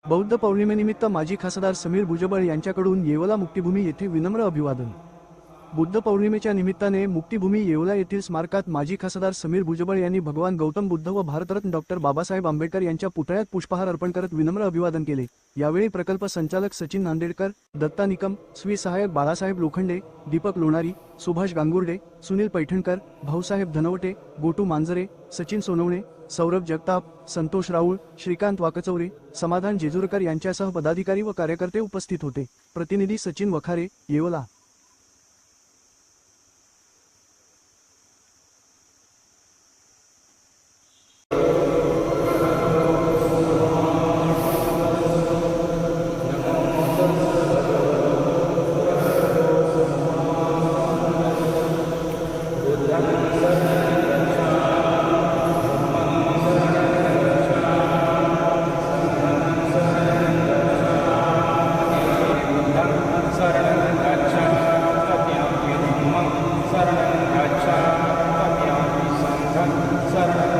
बौद्ध पौर्णिमेनिमित्त माजी खासदार समीर भुजबळ यांच्याकडून येवला मुक्तिभूमी येथे विनम्र अभिवादन। बुद्ध पौर्णिमेच्या निमित्ताने मुक्तिभूमी येवला येथील स्मारकात माजी खासदार समीर भुजबळ यांनी भगवान गौतम बुद्ध व भारतरत्न डॉक्टर बाबासाहेब आंबेडकर यांच्या पुतळ्यात पुष्पहार अर्पण करत विनम्र अभिवादन केले। यावेळी प्रकल्प संचालक सचिन नांदेडकर, दत्ता निकम, स्वी सहाय्यक बाळासाहेब लोखंडे, दीपक लोणारी, सुभाष गांगुर्डे, सुनील पैठणकर, भाऊसाहेब धनवटे, गोटू मांजरे, सचिन सोनवणे, सौरभ जगताप, संतोष राऊळ, श्रीकांत वाकचौरे, समाधान जेजुरकर यांच्यासह पदाधिकारी व कार्यकर्ते उपस्थित होते। प्रतिनिधी सचिन वखारे, येवला। शरणं